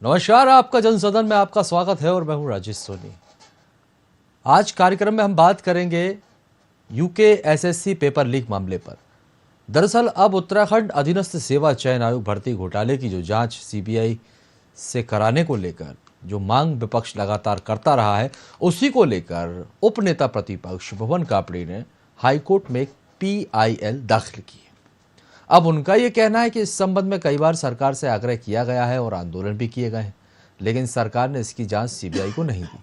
नमस्कार, आपका जनसदन में आपका स्वागत है और मैं हूं राजेश सोनी। आज कार्यक्रम में हम बात करेंगे यूके एसएससी पेपर लीक मामले पर। दरअसल अब उत्तराखंड अधीनस्थ सेवा चयन आयोग भर्ती घोटाले की जो जांच सीबीआई से कराने को लेकर जो मांग विपक्ष लगातार करता रहा है, उसी को लेकर उपनेता प्रतिपक्ष भुवन कापड़ी ने हाईकोर्ट में एक पीआईएल दाखिल की है। अब उनका ये कहना है कि इस संबंध में कई बार सरकार से आग्रह किया गया है और आंदोलन भी किए गए हैं, लेकिन सरकार ने इसकी जांच सीबीआई को नहीं दी।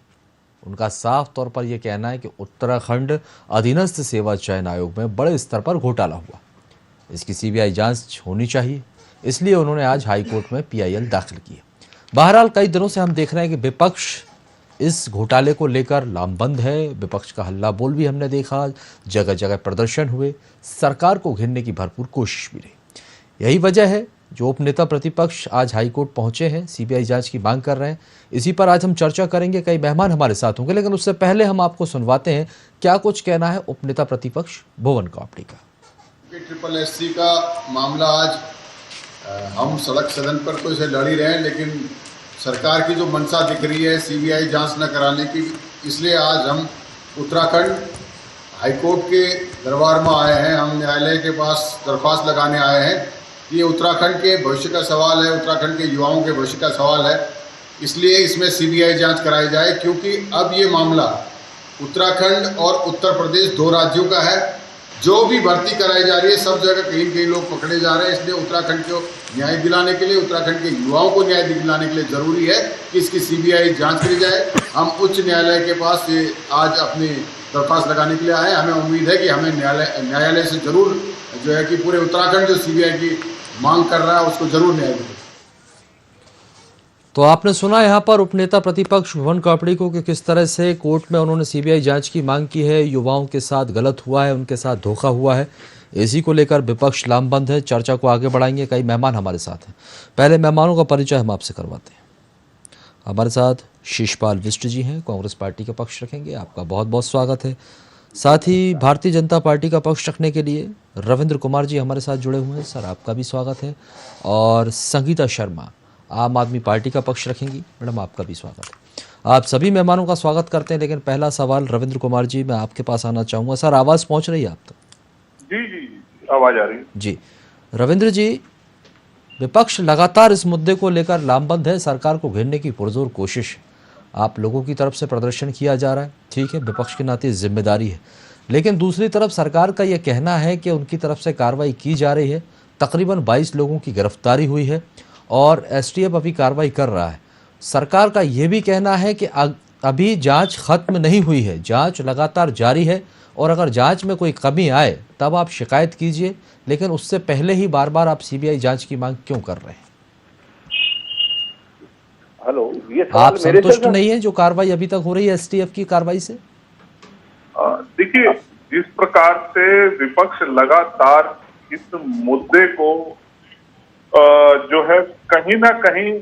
उनका साफ तौर पर यह कहना है कि उत्तराखंड अधीनस्थ सेवा चयन आयोग में बड़े स्तर पर घोटाला हुआ, इसकी सीबीआई जांच होनी चाहिए। इसलिए उन्होंने आज हाईकोर्ट में पीआईएल दाखिल की है। बहरहाल कई दिनों से हम देख रहे हैं कि विपक्ष इस घोटाले को लेकर लामबंद है। विपक्ष का हल्ला बोल भी हमने देखा, जगह जगह प्रदर्शन हुए, सरकार को घेरने की भरपूर कोशिश भी रही। यही वजह है जो उपनेता प्रतिपक्ष आज हाईकोर्ट पहुंचे हैं, सीबीआई जांच की मांग कर रहे हैं। इसी पर आज हम चर्चा करेंगे। कई मेहमान हमारे साथ होंगे, लेकिन उससे पहले हम आपको सुनवाते हैं क्या कुछ कहना है उपनेता प्रतिपक्ष भुवन कापड़ी का। ट्रिपल एससी का मामला आज हम सड़क सदन पर तो इसे लड़ ही रहे हैं, लेकिन सरकार की जो मंशा दिख रही है सीबीआई जांच न कराने की, इसलिए आज हम उत्तराखंड हाईकोर्ट के दरबार में आए हैं। हम न्यायालय के पास दरख्वास्त लगाने आए हैं। ये उत्तराखंड के भविष्य का सवाल है, उत्तराखंड के युवाओं के भविष्य का सवाल है, इसलिए इसमें सीबीआई जांच कराई जाए। क्योंकि अब ये मामला उत्तराखंड और उत्तर प्रदेश दो राज्यों का है। जो भी भर्ती कराई जा रही है सब जगह कहीं कहीं लोग पकड़े जा रहे हैं, इसलिए उत्तराखंड को न्याय दिलाने के लिए, उत्तराखंड के युवाओं को न्याय दिलाने के लिए जरूरी है कि इसकी सीबीआई जांच करी जाए। हम उच्च न्यायालय के पास ये आज अपनी दरख्वास्त लगाने के लिए आए। हमें उम्मीद है कि हमें न्यायालय से जरूर जो है कि पूरे उत्तराखंड जो सीबीआई की मांग कर रहा है उसको जरूर न्याय मिले। तो आपने सुना यहाँ पर उपनेता प्रतिपक्ष भुवन कापड़ी को कि किस तरह से कोर्ट में उन्होंने सीबीआई जांच की मांग की है। युवाओं के साथ गलत हुआ है, उनके साथ धोखा हुआ है, इसी को लेकर विपक्ष लामबंद है। चर्चा को आगे बढ़ाएंगे। कई मेहमान हमारे साथ हैं। पहले मेहमानों का परिचय हम आपसे करवाते हैं। हमारे साथ शिषपाल बिष्ट जी हैं, कांग्रेस पार्टी का पक्ष रखेंगे, आपका बहुत बहुत स्वागत है। साथ ही भारतीय जनता पार्टी का पक्ष रखने के लिए रविंद्र कुमार जी हमारे साथ जुड़े हुए हैं, सर आपका भी स्वागत है। और संगीता शर्मा आम आदमी पार्टी का पक्ष रखेंगी, मैडम आपका भी स्वागत है। आप सभी मेहमानों का स्वागत करते हैं। लेकिन पहला सवाल रविंद्र कुमार जी, मैं आपके पास आना चाहूँगा। सर आवाज़ पहुँच रही है आप तक? जी जी आवाज़ आ रही है जी। रविंद्र जी, विपक्ष लगातार इस मुद्दे को लेकर लामबंद है, सरकार को घेरने की पुरजोर कोशिश है। आप लोगों की तरफ से प्रदर्शन किया जा रहा है, ठीक है, विपक्ष के नाते जिम्मेदारी है। लेकिन दूसरी तरफ सरकार का यह कहना है कि उनकी तरफ से कार्रवाई की जा रही है। तकरीबन 22 लोगों की गिरफ्तारी हुई है और एसटीएफ अभी कार्रवाई कर रहा है। सरकार का यह भी कहना है कि अभी जांच खत्म नहीं हुई है, जांच लगातार जारी है और अगर जांच में कोई कमी आए तब आप शिकायत कीजिए, लेकिन उससे पहले ही बार बार आप सीबीआई जांच की मांग क्यों कर रहे हैं? हेलो, ये आप संतुष्ट नहीं है जो कार्रवाई अभी तक हो रही है एसटीएफ की कार्रवाई से? देखिए, जिस प्रकार से विपक्ष लगातार इस मुद्दे को जो है कहीं ना कहीं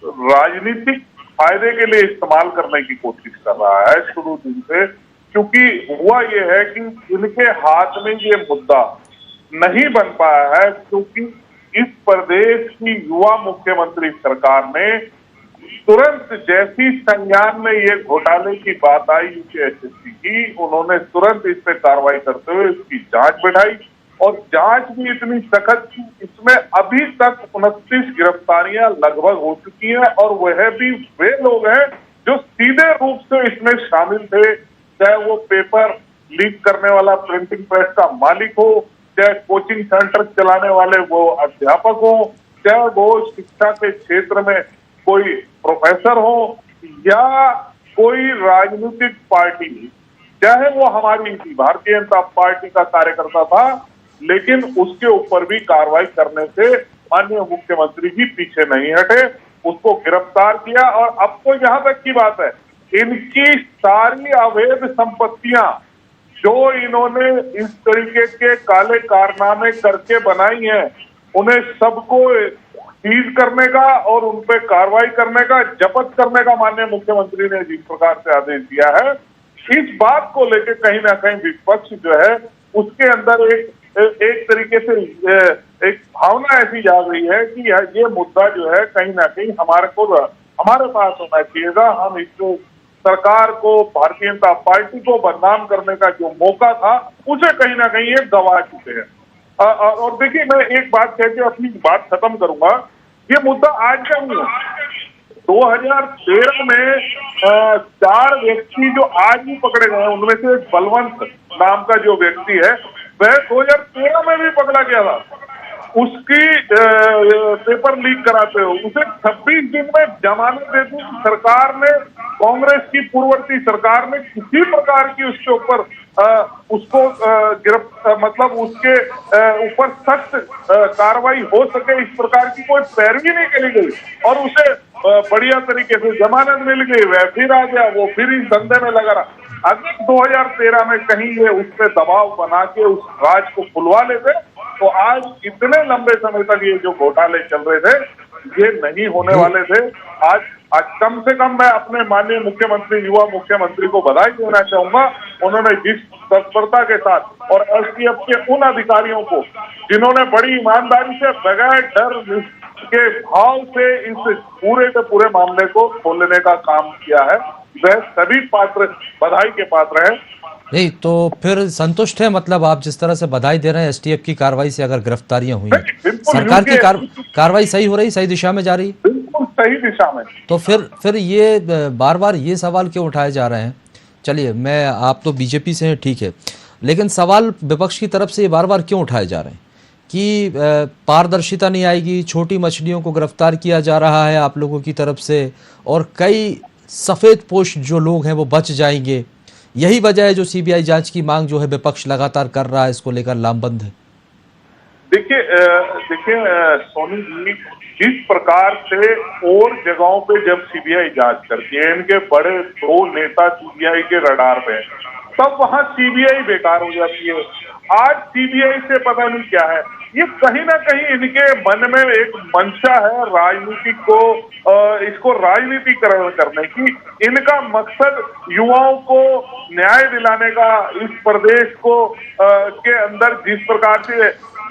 राजनीतिक फायदे के लिए इस्तेमाल करने की कोशिश कर रहा है शुरू दिन से। क्योंकि हुआ ये है कि इनके हाथ में ये मुद्दा नहीं बन पाया है, क्योंकि इस प्रदेश की युवा मुख्यमंत्री सरकार ने तुरंत जैसी संज्ञान में ये घोटाले की बात आई यूपीएससी की, उन्होंने तुरंत इस पे कार्रवाई करते हुए इसकी जांच बढ़ाई और जांच भी इतनी सख्त की, इसमें अभी तक 29 गिरफ्तारियां लगभग हो चुकी हैं और वह भी वे लोग हैं जो सीधे रूप से इसमें शामिल थे, चाहे वो पेपर लीक करने वाला प्रिंटिंग प्रेस का मालिक हो, चाहे कोचिंग सेंटर चलाने वाले वो अध्यापक हो, चाहे वो शिक्षा के क्षेत्र में कोई प्रोफेसर हो या कोई राजनीतिक पार्टी, चाहे वो हमारी भारतीय जनता पार्टी का कार्यकर्ता था, लेकिन उसके ऊपर भी कार्रवाई करने से माननीय मुख्यमंत्री जी पीछे नहीं हटे, उसको गिरफ्तार किया। और अब तो यहाँ तक की बात है, इनकी सारी अवैध संपत्तियां जो इन्होंने इस तरीके के काले कारनामे करके बनाई हैं, उन्हें सबको सीज करने का और उन पे कार्रवाई करने का, जब्त करने का माननीय मुख्यमंत्री ने जिस प्रकार से आदेश दिया है, इस बात को लेकर कहीं ना कहीं विपक्ष जो है उसके अंदर एक एक तरीके से एक भावना ऐसी जाग रही है कि ये मुद्दा जो है कहीं ना कहीं हमारे पास होना चाहिएगा। हम इसको सरकार को, भारतीय जनता पार्टी को बदनाम करने का जो मौका था उसे कहीं ना कहीं ये गंवा चुके हैं। और देखिए, मैं एक बात कह के अपनी बात खत्म करूंगा। ये मुद्दा आज का नहीं है। 2013 में 4 व्यक्ति जो आज भी पकड़े गए हैं, उनमें से एक बलवंत नाम का जो व्यक्ति है वह 2013 में भी पकड़ा गया था। उसकी पेपर लीक कराते हो, उसे 26 दिन में जमानत दे दी। सरकार ने, कांग्रेस की पूर्ववर्ती सरकार ने किसी प्रकार की उसके ऊपर उसको मतलब उसके ऊपर सख्त कार्रवाई हो सके, इस प्रकार की कोई पैरवी नहीं करी गई और उसे बढ़िया तरीके से जमानत मिल गई। वह फिर आ गया, वो फिर इस धंधे में लगा रहा। अगर 2013 में कहीं ये उस पर दबाव बना के उस राज को खुलवा लेते तो आज इतने लंबे समय तक ये जो घोटाले चल रहे थे ये नहीं होने वाले थे। आज कम से कम मैं अपने माननीय मुख्यमंत्री, युवा मुख्यमंत्री को बधाई देना चाहूंगा। उन्होंने जिस तत्परता के साथ और एसटीएफ के उन अधिकारियों को जिन्होंने बड़ी ईमानदारी से, बगैर डर के भाव से इस पूरे के पूरे मामले को खोलने का काम किया है, वह सभी पात्र बधाई के पात्र हैं। नहीं तो फिर संतुष्ट है, मतलब आप जिस तरह से बधाई दे रहे हैं एसटीएफ की कार्रवाई से, अगर गिरफ्तारियां हुई हैं, सरकार की कार्रवाई सही हो रही, सही दिशा में जा रही, बिल्कुल सही दिशा में, तो फिर ये बार बार ये सवाल क्यों उठाए जा रहे हैं? चलिए, आप तो बीजेपी से हैं, ठीक है, लेकिन सवाल विपक्ष की तरफ से ये बार बार क्यों उठाए जा रहे हैं कि पारदर्शिता नहीं आएगी, छोटी मछलियों को गिरफ्तार किया जा रहा है आप लोगों की तरफ से और कई सफेद पोश जो लोग हैं वो बच जाएंगे। यही वजह है जो सीबीआई जांच की मांग जो है विपक्ष लगातार कर रहा है, इसको लेकर लामबंद है। देखिए सोनी जी, जिस प्रकार से और जगहों पे जब सीबीआई जांच करती है, इनके बड़े 2 नेता सीबीआई के रडार पे, तब वहां सीबीआई बेकार हो जाती है। आज सीबीआई से पता नहीं क्या है, ये कहीं ना कहीं इनके मन में एक मंशा है राजनीतिक को, इसको राजनीतिकरण करने की। इनका मकसद युवाओं को न्याय दिलाने का, इस प्रदेश को के अंदर जिस प्रकार से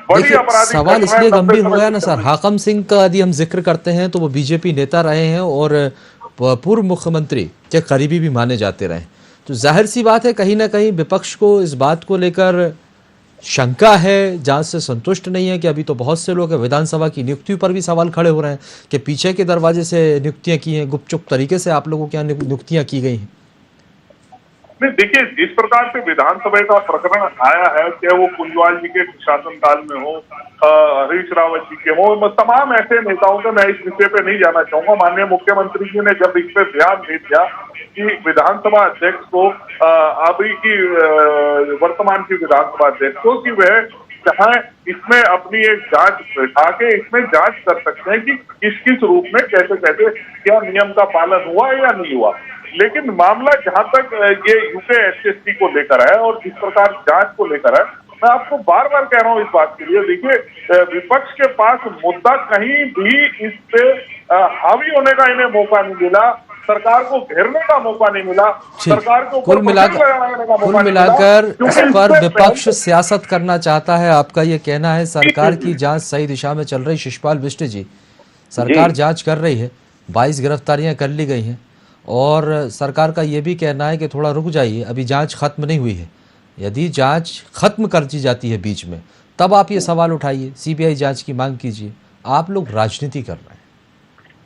बड़ी अपराधी सवाल इसलिए गंभीर हो गया ना सर, हाकम सिंह का यदि हम जिक्र करते हैं तो वो बीजेपी नेता रहे हैं और पूर्व मुख्यमंत्री के करीबी भी माने जाते रहे, तो जाहिर सी बात है कहीं ना कहीं विपक्ष को इस बात को लेकर शंका है, जांच से संतुष्ट नहीं है कि अभी तो बहुत से लोग विधानसभा की नियुक्तियों पर भी सवाल खड़े हो रहे हैं कि पीछे के दरवाजे से नियुक्तियां की हैं, गुपचुप तरीके से आप लोगों के यहाँ नियुक्तियां की गई हैं। नहीं, देखिए, जिस प्रकार से विधानसभा का प्रकरण आया है, चाहे वो कुंजवाल जी के शासनकाल में हो, हरीश रावत जी के हो, तमाम ऐसे नेताओं के, मैं इस विषय पे नहीं जाना चाहूंगा। माननीय मुख्यमंत्री जी ने जब इस पे ध्यान दे दिया कि विधानसभा अध्यक्ष को, अभी की वर्तमान की विधानसभा अध्यक्ष को, कि वह चाहे इसमें अपनी एक जांच बैठा के इसमें जांच कर सकते हैं कि किस किस रूप में कैसे कैसे क्या नियम का पालन हुआ या नहीं हुआ। लेकिन मामला जहां तक ये यूके एसएससी को लेकर है और जिस प्रकार जांच को लेकर है, मैं आपको बार बार कह रहा हूं इस बात के लिए, देखिए विपक्ष के पास मुद्दा कहीं भी इस पे हावी होने का इन्हें मौका नहीं मिला, सरकार को घेरने का मौका नहीं मिला, सरकार को कुल मिलाकर इस पर विपक्ष सियासत करना चाहता है, आपका ये कहना है। सरकार की जांच सही दिशा में चल रही। शिषपाल बिष्ट जी, सरकार जांच कर रही है, 22 गिरफ्तारियां कर ली गई हैं और सरकार का ये भी कहना है कि थोड़ा रुक जाइए, अभी जांच खत्म नहीं हुई है। यदि जांच खत्म कर दी जाती है बीच में, तब आप ये सवाल उठाइए, सीबीआई जांच की मांग कीजिए। आप लोग राजनीति कर रहे हैं।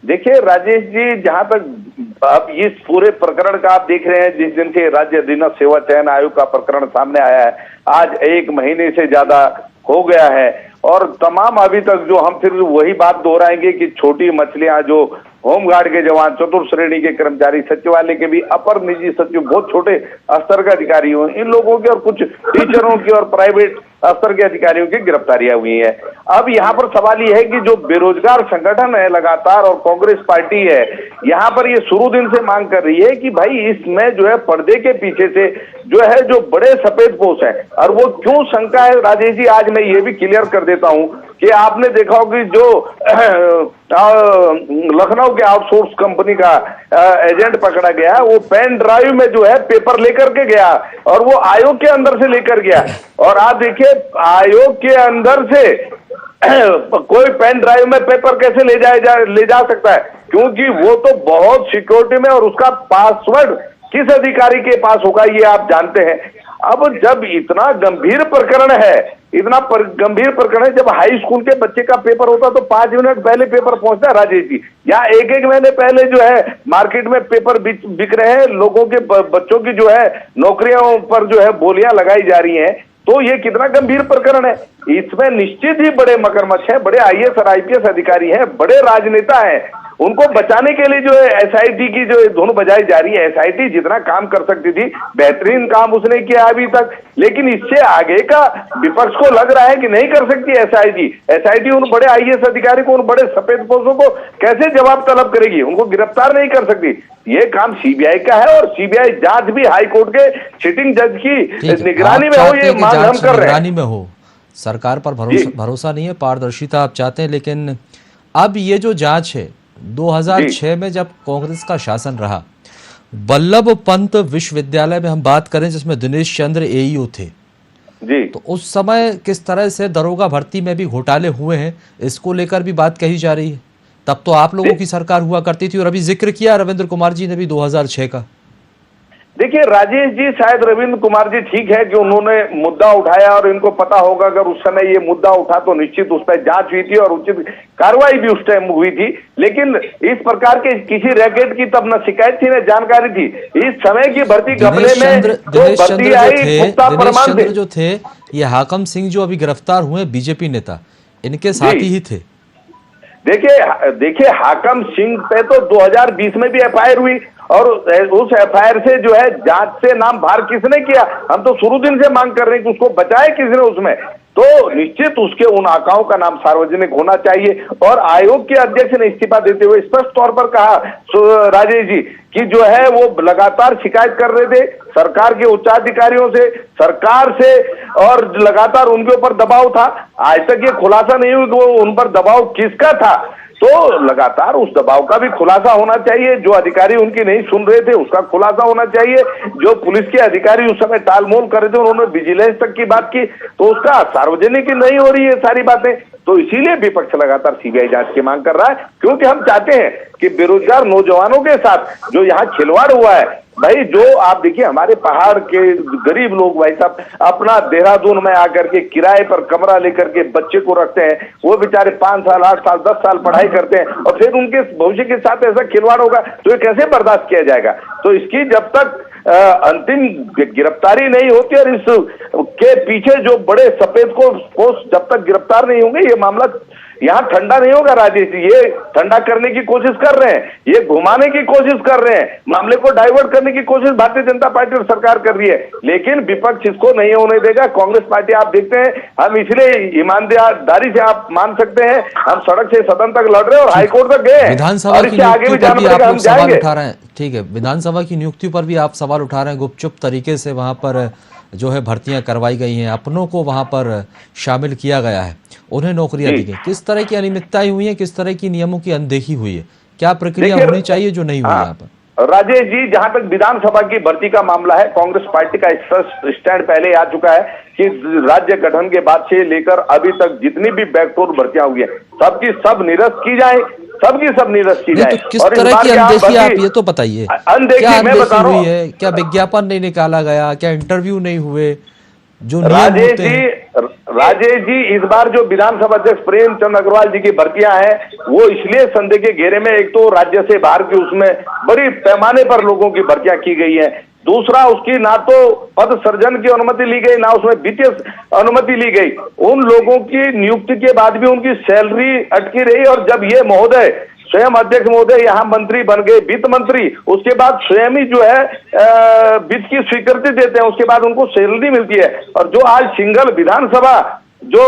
देखिए राजेश जी, जहां तक आप इस पूरे प्रकरण का आप देख रहे हैं, जिस दिन से राज्य अधीनस्थ सेवा चयन आयोग का प्रकरण सामने आया है, आज 1 महीने से ज्यादा हो गया है और तमाम अभी तक जो हम फिर वही बात दोहराएंगे कि छोटी मछलियां, जो होमगार्ड के जवान, चतुर्थ श्रेणी के कर्मचारी, सचिवालय के भी अपर निजी सचिव, बहुत छोटे स्तर के अधिकारी हो, इन लोगों के और कुछ टीचरों की और प्राइवेट स्तर के अधिकारियों की गिरफ्तारियां हुई है। अब यहाँ पर सवाल ये है कि जो बेरोजगार संगठन है लगातार और कांग्रेस पार्टी है, यहाँ पर ये शुरू दिन से मांग कर रही है कि भाई इसमें जो है पर्दे के पीछे से जो है जो बड़े सफेद पोश है, और वो क्यों शंका है राजेश जी, आज मैं ये भी क्लियर कर देता हूँ कि आपने देखा हो कि जो लखनऊ के आउटसोर्स कंपनी का एजेंट पकड़ा गया, वो पेन ड्राइव में जो है पेपर लेकर के गया और वो आयोग के अंदर से लेकर गया। और आप देखिए आयोग के अंदर से कोई पेन ड्राइव में पेपर कैसे ले जा सकता है, क्योंकि वो तो बहुत सिक्योरिटी में, और उसका पासवर्ड किस अधिकारी के पास होगा ये आप जानते हैं। अब जब इतना गंभीर प्रकरण है, गंभीर प्रकरण है, जब हाई स्कूल के बच्चे का पेपर होता तो 5 मिनट पहले पेपर पहुंचता है राजेश जी, या एक महीने पहले जो है मार्केट में पेपर बिक रहे हैं, लोगों के बच्चों की जो है नौकरियों पर जो है बोलियां लगाई जा रही हैं। तो ये कितना गंभीर प्रकरण है, इसमें निश्चित ही बड़े मगरमच्छ हैं, बड़े आईएएस और आईपीएस अधिकारी हैं, बड़े राजनेता हैं। उनको बचाने के लिए जो है एसआईटी की जो धुन बजाई जा रही है, एसआईटी जितना काम कर सकती थी बेहतरीन काम उसने किया अभी तक, लेकिन इससे आगे का विपक्ष को लग रहा है कि नहीं कर सकती एसआईटी उन बड़े आईएएस अधिकारी को, उन बड़े सफेद पोशों को कैसे जवाब तलब करेगी, उनको गिरफ्तार नहीं कर सकती। ये काम सीबीआई का है, और सीबीआई जांच भी हाईकोर्ट के सिटिंग जज की निगरानी में हो, ये मांग हम कर रहे हैं। निगरानी में हो, सरकार पर भरोसा नहीं है, पारदर्शिता आप चाहते हैं। लेकिन अब ये जो जांच है 2006 में जब कांग्रेस का शासन रहा, वल्लभ पंत विश्वविद्यालय में हम बात करें जिसमें दिनेश चंद्र एईओ थे जी, तो उस समय किस तरह से दरोगा भर्ती में भी घोटाले हुए हैं, इसको लेकर भी बात कही जा रही है। तब तो आप लोगों की सरकार हुआ करती थी, और अभी जिक्र किया रविंद्र कुमार जी ने भी 2006 का। देखिए राजेश जी, शायद रविंद्र कुमार जी ठीक है कि उन्होंने मुद्दा उठाया, और इनको पता होगा अगर उस समय ये मुद्दा उठा तो निश्चित उस पर जांच हुई थी और उचित कार्रवाई भी उस टाइम हुई थी। लेकिन इस प्रकार के किसी रैकेट की तब न शिकायत थी न जानकारी थी। इस समय की भर्ती घपले में तो भर्ती आई मुक्ता प्रमाण जो थे, ये हाकम सिंह जो अभी गिरफ्तार हुए बीजेपी नेता, इनके साथी ही थे। देखिए हाकम सिंह पे तो 2020 में भी एफआईआर हुई, और उस एफआईआर से जो है जांच से नाम बाहर किसने किया, हम तो शुरू दिन से मांग कर रहे हैं कि उसको बचाए किसने उसमें, तो निश्चित उसके उन आकाओं का नाम सार्वजनिक होना चाहिए। और आयोग के अध्यक्ष ने इस्तीफा देते हुए स्पष्ट तौर पर कहा राजेश जी कि जो है वो लगातार शिकायत कर रहे थे सरकार के उच्चाधिकारियों से, सरकार से, और लगातार उनके ऊपर दबाव था। आज तक ये खुलासा नहीं हुआ कि वो उन पर दबाव किसका था, तो लगातार उस दबाव का भी खुलासा होना चाहिए। जो अधिकारी उनकी नहीं सुन रहे थे उसका खुलासा होना चाहिए। जो पुलिस के अधिकारी उस समय टालमोल कर रहे थे, उन्होंने विजिलेंस तक की बात की, तो उसका सार्वजनिक नहीं हो रही है सारी बातें। तो इसीलिए विपक्ष लगातार सीबीआई जांच की मांग कर रहा है, क्योंकि हम चाहते हैं कि बेरोजगार नौजवानों के साथ जो यहाँ खिलवाड़ हुआ है, भाई जो आप देखिए हमारे पहाड़ के गरीब लोग भाई साहब अपना देहरादून में आकर के किराए पर कमरा लेकर के बच्चे को रखते हैं, वो बेचारे 5 साल 8 साल 10 साल पढ़ाई करते हैं, और फिर उनके भविष्य के साथ ऐसा खिलवाड़ होगा तो ये कैसे बर्दाश्त किया जाएगा। तो इसकी जब तक अंतिम गिरफ्तारी नहीं होती और इस के पीछे जो बड़े सफेद को जब तक गिरफ्तार नहीं होंगे, ये मामला यहाँ ठंडा नहीं होगा राजेश जी। ये ठंडा करने की कोशिश कर रहे हैं, ये घुमाने की कोशिश कर रहे हैं, मामले को डाइवर्ट करने की कोशिश भारतीय जनता पार्टी और सरकार कर रही है, लेकिन विपक्ष इसको नहीं होने देगा। कांग्रेस पार्टी आप देखते हैं, हम इसलिए ईमानदारी से आप मान सकते हैं, हम सड़क से सदन तक लड़ रहे हैं और हाईकोर्ट तक गए, विधानसभा की आगे भी आप सवाल उठा रहे हैं। ठीक है, विधानसभा की नियुक्ति पर भी आप सवाल उठा रहे हैं, गुपचुप तरीके से वहां पर जो है भर्तियां करवाई गई हैं, अपनों को वहां पर शामिल किया गया है, उन्हें नौकरियां दी गई। किस तरह की अनियमितताएं हुई हैं, किस तरह की नियमों की अनदेखी हुई है, क्या प्रक्रिया होनी चाहिए जो नहीं हुई यहाँ पर? राजेश जी, जहां तक विधानसभा की भर्ती का मामला है, कांग्रेस पार्टी का स्टैंड पहले आ चुका है कि राज्य गठन के बाद से लेकर अभी तक जितनी भी बैकडोर भर्तियां हुई है सबकी सब निरस्त की जाए, सबकी सब निरस्त की जाए। तो किस तरह की अनदेखी आप ये तो बताइए, अनदेखी मैं बता रहा हूँ, क्या विज्ञापन नहीं निकाला गया, क्या इंटरव्यू नहीं हुए जो राजेश जी इस बार जो विधानसभा अध्यक्ष प्रेमचंद अग्रवाल जी की भर्तियां हैं वो इसलिए संदेह के घेरे में, एक तो राज्य से बाहर की उसमें बड़ी पैमाने पर लोगों की भर्तियां की गई है, दूसरा उसकी ना तो पद सर्जन की अनुमति ली गई ना उसमें वित्तीय अनुमति ली गई। उन लोगों की नियुक्ति के बाद भी उनकी सैलरी अटकी रही, और जब ये महोदय स्वयं अध्यक्ष महोदय यहाँ मंत्री बन गए, वित्त मंत्री, उसके बाद स्वयं ही जो है वित्त की स्वीकृति देते हैं, उसके बाद उनको सैलरी मिलती है। और जो आज सिंगल विधानसभा जो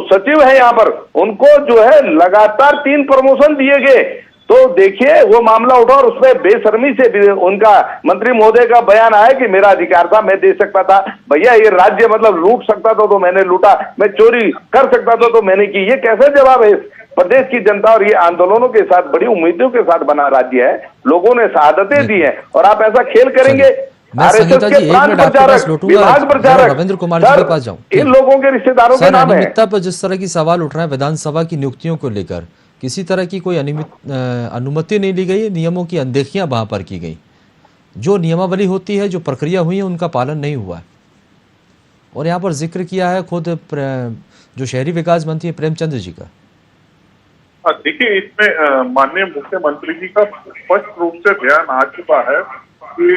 सचिव है यहाँ पर, उनको जो है लगातार 3 प्रमोशन दिए गए। तो देखिए वो मामला उठा और उसमें बेशर्मी से भी उनका मंत्री महोदय का बयान आया कि मेरा अधिकार था, मैं दे सकता था। भैया ये राज्य मतलब लूट सकता था तो मैंने लूटा, मैं चोरी कर सकता था तो मैंने की। ये कैसा जवाब है? प्रदेश की जनता और ये आंदोलनों के साथ बड़ी उम्मीदों के साथ बना राज्य है, लोगों ने शहादतें दी हैं और आप ऐसा खेल करेंगे। मैं संगीता जी, एक मिनट आपके पास लौटूंगा, विभाग प्रचारक रविंद्र कुमार जी के पास जाऊं। इन लोगों के रिश्तेदारों के सर, नाम है। अनियमितता पर जिस तरह की सवाल उठ रहे हैं विधानसभा की नियुक्तियों को लेकर, किसी तरह की कोई अनुमति नहीं ली गई, नियमों की अनदेखियां वहां पर की गई। जो नियमावली होती है, जो प्रक्रिया हुई है, उनका पालन नहीं हुआ है। और यहाँ पर जिक्र किया है खुद जो शहरी विकास मंत्री है प्रेमचंद जी का। देखिए, इसमें माननीय मुख्यमंत्री जी का स्पष्ट रूप से बयान आ चुका है कि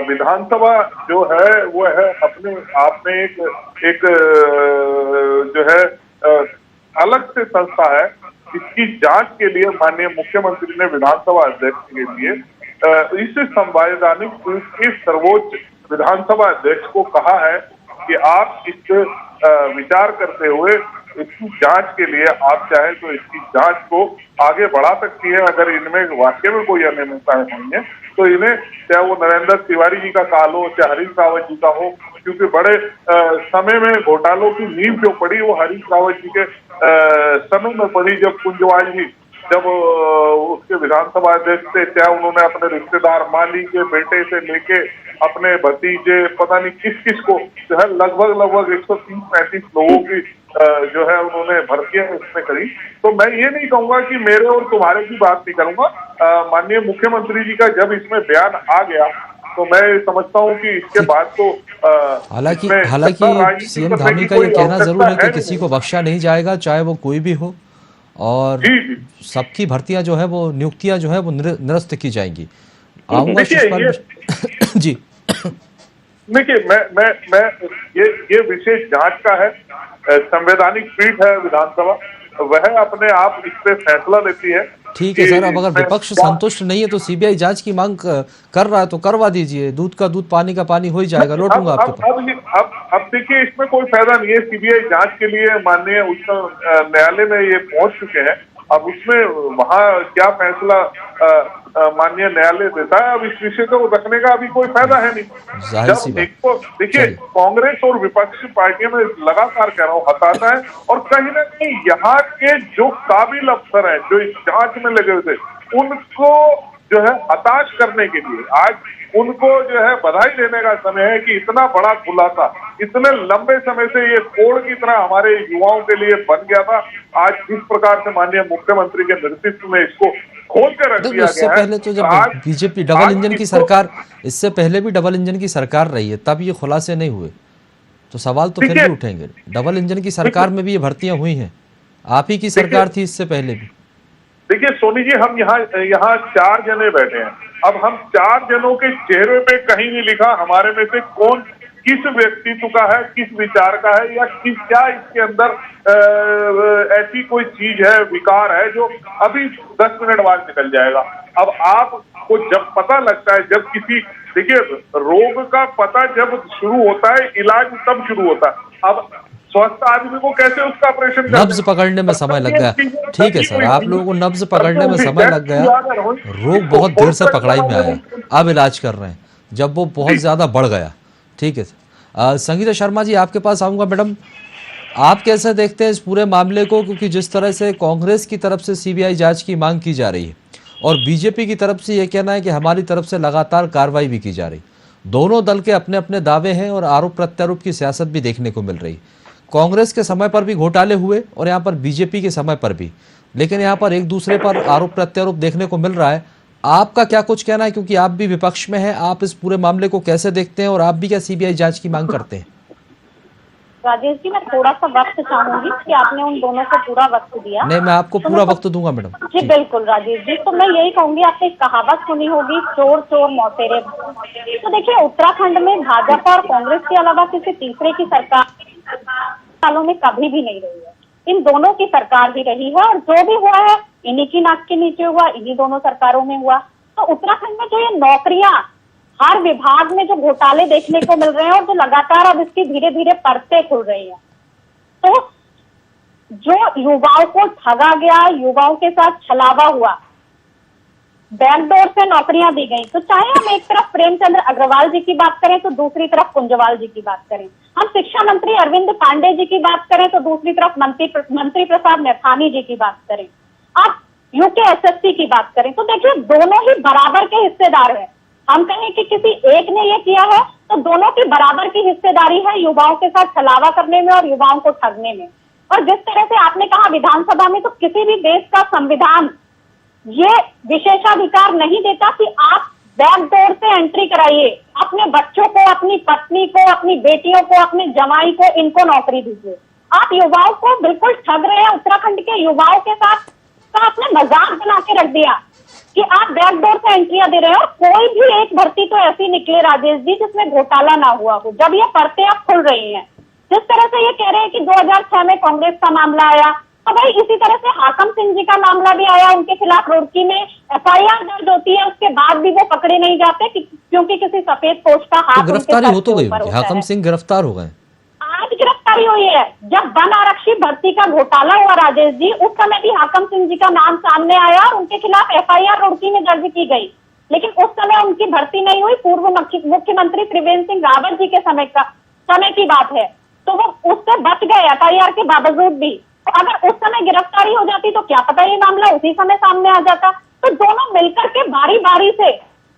विधानसभा जो है वो है अपने आप में एक जो है अलग से संस्था है। इसकी जांच के लिए माननीय मुख्यमंत्री ने विधानसभा अध्यक्ष के लिए इस संवैधानिक पीठ के सर्वोच्च विधानसभा अध्यक्ष को कहा है कि आप इस विचार करते हुए इसकी जांच के लिए आप चाहे तो इसकी जांच को आगे बढ़ा सकती है। अगर इनमें वाकई में कोई अनियमितताएं हुई हैं तो इन्हें, चाहे वो नरेंद्र तिवारी जी का काल हो, चाहे हरीश रावत जी का हो, क्योंकि बड़े समय में घोटालों की नींव जो पड़ी वो हरीश रावत जी के समय में पड़ी, जब कुंजवाल जी जब उसके विधानसभा अध्यक्ष थे, चाहे उन्होंने अपने रिश्तेदार माली के बेटे से लेके अपने भतीजे पता नहीं किस किस को जो है लगभग 130-135 लोगों की जो है उन्होंने भर्तियां इसमें करी। तो मैं ये नहीं कहूंगा कि मेरे और तुम्हारे की बात नहीं करूंगा। माननीय मुख्यमंत्री जी का जब इसमें बयान आ गया तो मैं समझता हूँ कि इसके बाद तो हालांकि सीएम धामी का ये कहना जरूर है कि किसी को बख्शा नहीं जाएगा, चाहे वो कोई भी हो, और सबकी भर्तियां जो है वो नियुक्तियां जो है वो निरस्त की जाएंगी। आऊंगा जी। देखिए, मैं ये विशेष जांच का है, संवैधानिक पीठ है विधानसभा, वह अपने आप इस पे फैसला लेती है। ठीक है सर, अब अगर विपक्ष संतुष्ट नहीं है तो सीबीआई जांच की मांग कर रहा है तो करवा दीजिए, दूध का दूध पानी का पानी हो ही जाएगा। लौटूंगा आपके पास। अब देखिए, इसमें कोई फायदा नहीं है। सीबीआई जांच के लिए माननीय उच्च न्यायालय में ये पहुंच चुके हैं। अब उसमें वहां क्या फैसला माननीय न्यायालय देता है, अब इस विषय को रखने का अभी कोई फायदा है नहीं। जब देखिए, कांग्रेस और विपक्षी पार्टियों में लगातार कह रहा हूँ हताशा है, और कहीं ना कहीं यहाँ के जो काबिल अफसर हैं जो इस जांच में लगे हुए थे, उनको जो है हताश करने के लिए आज उनको जो है बधाई देने का समय है कि इतना बड़ा खुलासा इतने लंबे समय से ये कोड़ की तरह हमारे युवाओं के लिए बन गया था। आज इस प्रकार से माननीय मुख्यमंत्री के नेतृत्व में इसको खोल कर रख दिया इससे गया पहले तो जब बीजेपी डबल इंजन की सरकार, इससे पहले भी डबल इंजन की सरकार रही है, तब ये खुलासे नहीं हुए, तो सवाल तो फिर भी उठेंगे। डबल इंजन की सरकार में भी ये भर्तियां हुई हैं, आप ही की सरकार थी इससे पहले भी। देखिए सोनी जी, हम यहाँ 4 जने बैठे हैं। अब हम 4 जनों के चेहरे पे कहीं नहीं लिखा हमारे में से कौन किस व्यक्तित्व का है, किस विचार का है, या क्या इसके अंदर ऐसी कोई चीज है, विकार है जो अभी 10 मिनट बाद निकल जाएगा। अब आपको जब पता लगता है, जब किसी, देखिए रोग का पता जब शुरू होता है, इलाज तब शुरू होता है। अब स्वस्थ आदमी को कैसे उसका ऑपरेशन, नब्ज पकड़ने में समय लग गया। ठीक है सर, आप लोगों को नब्ज पकड़ने में समय लग गया, रोग बहुत देर से पकड़ाई में आया, अब इलाज कर रहे हैं जब वो बहुत ज्यादा बढ़ गया। ठीक है संगीता शर्मा जी, आपके पास आऊंगा। मैडम, आप कैसे देखते हैं इस पूरे मामले को, क्योंकि जिस तरह से कांग्रेस की तरफ से सीबीआई जांच की मांग की जा रही है और बीजेपी की तरफ से यह कहना है कि हमारी तरफ से लगातार कार्रवाई भी की जा रही, दोनों दल के अपने अपने दावे हैं और आरोप प्रत्यारोप की सियासत भी देखने को मिल रही। कांग्रेस के समय पर भी घोटाले हुए और यहाँ पर बीजेपी के समय पर भी, लेकिन यहाँ पर एक दूसरे पर आरोप प्रत्यारोप देखने को मिल रहा है। आपका क्या कुछ कहना है, क्योंकि आप भी विपक्ष में हैं, आप इस पूरे मामले को कैसे देखते हैं और आप भी क्या सीबीआई जांच की मांग करते हैं? राजेश जी, मैं थोड़ा सा वक्त चाहूंगी कि आपने उन दोनों को पूरा वक्त दिया। नहीं, मैं आपको पूरा वक्त दूंगा मैडम। जी बिल्कुल राजेश जी, तो मैं यही कहूंगी, आपने एक कहावत सुनी होगी, चोर चोर मौतेरे। तो देखिए, उत्तराखंड में भाजपा और कांग्रेस के अलावा किसी तीसरे की सरकार सालों में कभी भी नहीं रही है। इन दोनों की सरकार ही रही है और जो भी हुआ है इन्हीं की नाक के नीचे हुआ, इन्हीं दोनों सरकारों में हुआ। तो उत्तराखंड में जो ये नौकरियां, हर विभाग में जो घोटाले देखने को मिल रहे हैं और जो लगातार अब इसकी धीरे धीरे परतें खुल रही हैं, तो जो युवाओं को ठगा गया, युवाओं के साथ छलावा हुआ, बैकडोर से नौकरियां दी गई, तो चाहे हम एक तरफ प्रेमचंद्र अग्रवाल जी की बात करें तो दूसरी तरफ कुंजवाल जी की बात करें, हम शिक्षा मंत्री अरविंद पांडे जी की बात करें तो दूसरी तरफ मंत्री प्रसाद नैथानी जी की बात करें, आप यूकेएसएससी की बात करें, तो देखिए दोनों ही बराबर के हिस्सेदार हैं। हम कहें कि किसी एक ने ये किया है तो दोनों की बराबर की हिस्सेदारी है युवाओं के साथ छलावा करने में और युवाओं को ठगने में। और जिस तरह से आपने कहा विधानसभा में, तो किसी भी देश का संविधान ये विशेषाधिकार नहीं देता कि आप बैकडोर से एंट्री कराइए, अपने बच्चों को, अपनी पत्नी को, अपनी बेटियों को, अपने जमाई को, इनको नौकरी दीजिए। आप युवाओं को बिल्कुल ठग रहे हैं। उत्तराखंड के युवाओं के साथ का आपने मजाक बना के रख दिया कि आप बैकडोर से एंट्रियां दे रहे हो। और कोई भी एक भर्ती तो ऐसी निकले राजेश जी जिसमें घोटाला ना हुआ हो। जब ये परतें अब खुल रही हैं, जिस तरह से ये कह रहे हैं कि 2006 में कांग्रेस का मामला आया, तो भाई इसी तरह से हाकम सिंह जी का मामला भी आया, उनके खिलाफ रुड़की में एफआईआर दर्ज होती है, उसके बाद भी वो पकड़े नहीं जाते क्योंकि किसी सफेद पोस्ट का हाथ गिरफ्तारी हो तो गई, हाकम सिंह गिरफ्तार हो गए। आज गिरफ्तारी हुई है। जब वन आरक्षी भर्ती का घोटाला हुआ राजेश जी, उस समय भी हाकम सिंह जी का नाम सामने आया और उनके खिलाफ एफआईआर रुड़की में दर्ज की गई, लेकिन उस समय उनकी भर्ती नहीं हुई। पूर्व मुख्यमंत्री त्रिवेंद्र सिंह रावत जी के समय की बात है, तो वो उससे बच गए एफआईआर के बावजूद भी। तो अगर उस समय गिरफ्तारी हो जाती तो क्या पता ये मामला उसी समय सामने आ जाता। तो दोनों मिलकर के बारी बारी से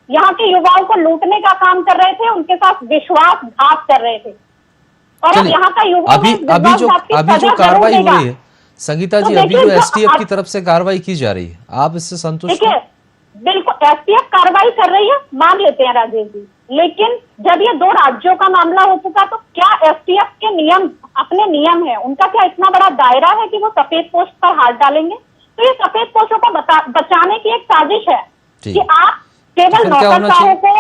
यहाँ के युवाओं को लूटने का काम कर रहे थे, उनके साथ विश्वासघात कर रहे थे। और अब यहाँ का युवा अभी जो कार्रवाई हो रही है संगीता जी, अभी जो एसटीएफ की तरफ से कार्रवाई की जा रही है, आप इससे संतुष्ट हैं? बिल्कुल एसटीएफ कार्रवाई कर रही है, मान लेते हैं राजेश जी, लेकिन जब ये 2 राज्यों का मामला हो चुका तो क्या एसटीएफ के नियम अपने नियम है, उनका क्या इतना बड़ा दायरा है कि वो सफेद पोस्ट पर हाथ डालेंगे? तो ये सफेद पोस्टों को बचाने की एक साजिश है कि आप केवल नौकरशाहों को,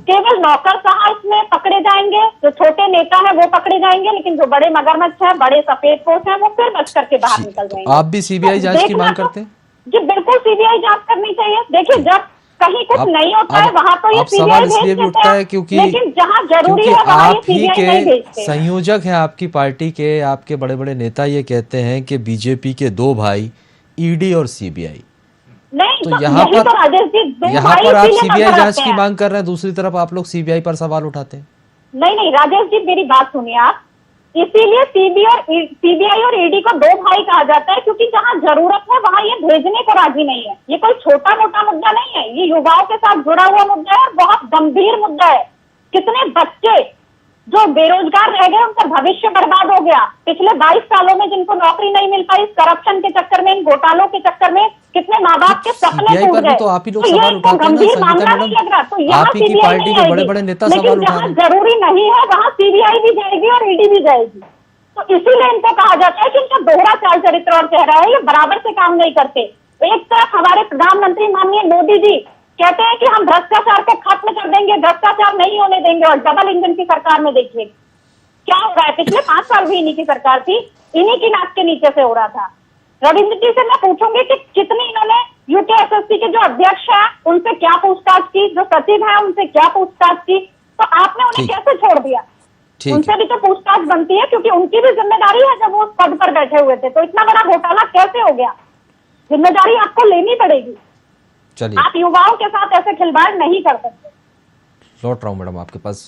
केवल नौकरशाह इसमें पकड़े जाएंगे, जो छोटे नेता हैं वो पकड़े जाएंगे, लेकिन जो बड़े मगरमच्छ हैं, बड़े सफेद पोस्ट हैं, वो फिर बच करके बाहर निकल जाएंगे। आप भी सीबीआई जांच की मांग करते हैं? जी बिल्कुल, सीबीआई जांच करनी चाहिए। देखिए जब कहीं कुछ नहीं होता है वहां तो ये सवाल इसलिए भी उठता है क्योंकि जहां जरूरी है वहां ये सीबीआई नहीं भेजते। संयोजक हैं आपकी पार्टी के, आपके बड़े बड़े नेता ये कहते हैं कि बीजेपी के 2 भाई ईडी और सीबीआई, नहीं तो यहाँ पर आप सीबीआई जांच की मांग कर रहे हैं, दूसरी तरफ आप लोग सीबीआई पर सवाल उठाते हैं। नहीं राजेश जी, मेरी बात सुनिए आप। इसीलिए सीबीआई और ईडी को 2 भाई कहा जाता है क्योंकि जहां जरूरत है वहां ये भेजने को राजी नहीं है। ये कोई छोटा मोटा मुद्दा नहीं है, ये युवाओं के साथ जुड़ा हुआ मुद्दा है और बहुत गंभीर मुद्दा है। कितने बच्चे जो बेरोजगार रह गए, उनका भविष्य बर्बाद हो गया। पिछले 22 सालों में जिनको नौकरी नहीं मिल पाई, करप्शन के चक्कर में, इन घोटालों के चक्कर में कितने माँ बाप के सपने टूट गए। तो आप ही लोग सवाल उठाते हैं ना संगीता मैडम, आप ही की पार्टी के बड़े बड़े नेता सवाल उठा रहे हैं। जरूरी नहीं है वहां सीबीआई भी जाएगी और ईडी भी जाएगी, तो इसीलिए इनको कहा जाता है कि इनका दोहरा चाल चरित्र और चेहरा है, ये बराबर से काम नहीं करते। एक तरफ हमारे प्रधानमंत्री माननीय मोदी जी कहते हैं कि हम भ्रष्टाचार को खत्म कर देंगे, भ्रष्टाचार नहीं होने देंगे, और डबल इंजन की सरकार में देखिए क्या हो रहा है। पिछले 5 साल भी इन्हीं की सरकार थी, इन्हीं की नाक के नीचे से हो रहा था। रविंद्र जी से मैं पूछूंगी कि कितनी इन्होंने यूकेएसएससी के जो अध्यक्ष है उनसे क्या पूछताछ की, जो सचिव है उनसे क्या पूछताछ की, तो आपने उन्हें कैसे छोड़ दिया? उनसे भी तो पूछताछ बनती है क्योंकि उनकी भी जिम्मेदारी है जब वो उस पद पर बैठे हुए थे। तो इतना बड़ा घोटाला कैसे हो गया? जिम्मेदारी आपको लेनी पड़ेगी। चलिए, आप युवाओं के साथ ऐसे खिलवाड़ नहीं कर सकते। लौट रहा हूं मैडम आपके पास।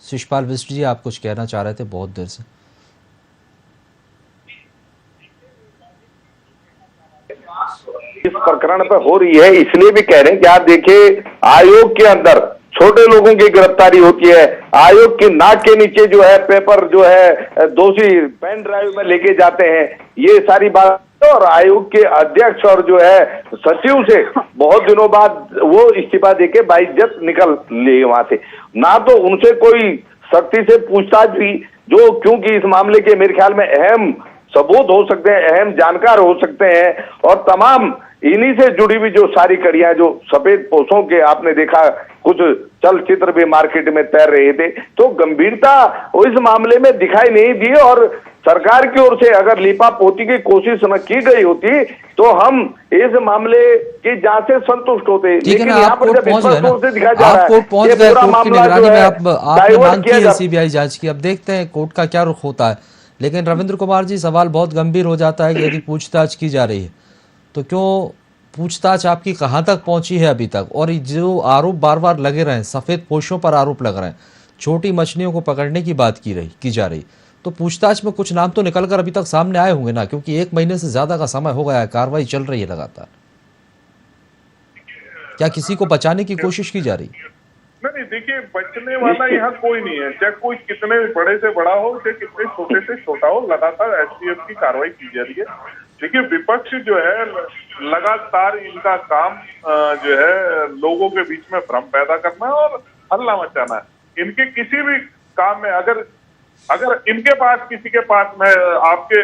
शिषपाल बिष्ट जी, आप कुछ कहना चाह रहे थे बहुत देर से। इस प्रकरण पर हो रही है, इसलिए भी कह रहे हैं कि आप देखिए आयोग के अंदर छोटे लोगों की गिरफ्तारी होती है, आयोग की नाक के नीचे जो है पेपर जो है दोषी पेन ड्राइव में लेके जाते हैं, ये सारी बात। और आयोग के अध्यक्ष और जो है सचिव से बहुत दिनों बाद वो इस्तीफा देके बाइज्जत निकल लिए वहां से, ना तो उनसे कोई सख्ती से पूछताछ भी, जो क्योंकि इस मामले के मेरे ख्याल में अहम सबूत हो सकते हैं, अहम जानकार हो सकते हैं, और तमाम इन्हीं से जुड़ी हुई जो सारी कड़ियां, जो सफेद पोशों के आपने देखा कुछ चलचित्र भी मार्केट में तैर रहे थे, तो गंभीरता इस मामले में दिखाई नहीं दी। और सरकार की ओर से अगर लीपापोती की कोशिश न की गई होती तो हम इस मामले की जांच से संतुष्ट होते। लेकिन यहाँ पर जब इस वक्त से दिखाया जा रहा है कोर्ट की निगरानी में, आपने मांग की है सीबीआई जांच की, अब देखते हैं कोर्ट का क्या रुख होता है। लेकिन रविंद्र कुमार जी, सवाल बहुत गंभीर हो जाता है कि यदि पूछताछ की जा रही है तो क्यों पूछताछ आपकी कहाँ तक पहुंची है अभी तक? और जो आरोप बार बार लगे रहे हैं, सफेद पोशों पर आरोप लग रहे हैं, छोटी मछलियों को पकड़ने की बात की जा रही, तो पूछताछ में कुछ नाम तो निकलकर अभी तक सामने आए होंगे ना, क्योंकि 1 महीने से ज्यादा का समय हो गया है, कार्रवाई चल रही है लगातार। क्या किसी को बचाने की कोशिश की जा रही? नहीं, देखिए, बचने वाला यहाँ कोई नहीं है, चाहे कोई कितने बड़े से बड़ा हो, चाहे कितने छोटे से छोटा हो, लगातार एसटीएफ की कार्रवाई की जा रही है। देखिए, विपक्ष जो है लगातार इनका काम जो है लोगों के बीच में भ्रम पैदा करना और हल्ला मचाना है। इनके किसी भी काम में अगर इनके पास किसी के पास, मैं आपके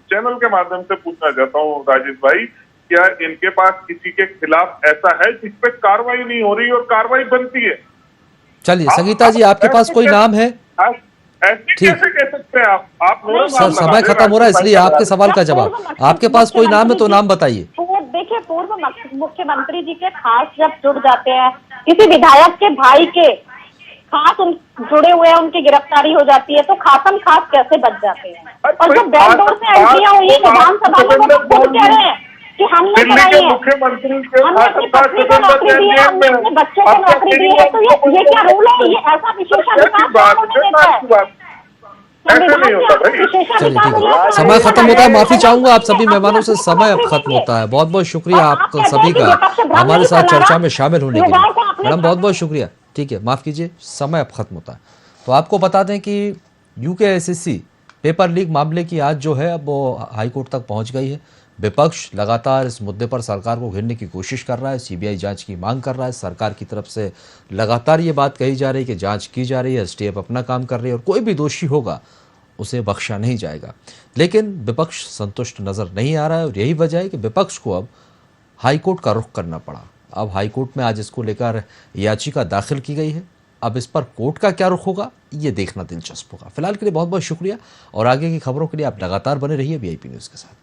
चैनल के माध्यम से पूछना चाहता हूँ राजेश भाई, क्या इनके पास किसी के खिलाफ ऐसा है जिस पे कार्रवाई नहीं हो रही और कार्रवाई बनती है? चलिए संगीता जी, आपके पास कोई नाम है? ऐसे कैसे कह सकते हैं आप सर, समय खत्म हो रहा है, इसलिए आपके सवाल का जवाब, आपके पास कोई नाम है तो नाम बताइए। देखिए, पूर्व मुख्यमंत्री जी के खास जब जुड़ जाते हैं, किसी विधायक के भाई के खास जुड़े हुए हैं, उनकी गिरफ्तारी हो जाती है, तो खासम खास कैसे बच जाते हैं? और जब बैकडोर से एंट्रियां हुई विधानसभा में, वो खुद कह रहे हैं कि हमने कराई है, मुख्यमंत्री हमने अपनी पत्नी को नौकरी दी है, हमने अपने बच्चों को नौकरी दी है, तो ये क्या रूल है? ये ऐसा विशेषाधिकार कौन देता है? चलिए ठीक है, समय खत्म होता है, माफी चाहूंगा आप सभी मेहमानों से, समय अब खत्म होता है। बहुत बहुत शुक्रिया आपका सभी का हमारे साथ चर्चा में शामिल होने के लिए। मैडम बहुत बहुत शुक्रिया। ठीक है, माफ कीजिए, समय अब खत्म होता है। तो आपको बता दें कि यूकेएसएससी पेपर लीक मामले की आज जो है अब वो हाईकोर्ट तक पहुंच गई है। विपक्ष लगातार इस मुद्दे पर सरकार को घेरने की कोशिश कर रहा है, सीबीआई जांच की मांग कर रहा है। सरकार की तरफ से लगातार ये बात कही जा रही है कि जांच की जा रही है, एसटीएफ अपना काम कर रही है और कोई भी दोषी होगा उसे बख्शा नहीं जाएगा। लेकिन विपक्ष संतुष्ट नजर नहीं आ रहा है और यही वजह है कि विपक्ष को अब हाईकोर्ट का रुख करना पड़ा। अब हाईकोर्ट में आज इसको लेकर याचिका दाखिल की गई है। अब इस पर कोर्ट का क्या रुख होगा ये देखना दिलचस्प होगा। फिलहाल के लिए बहुत बहुत शुक्रिया और आगे की खबरों के लिए आप लगातार बने रहिए वीआईपी न्यूज़ के साथ।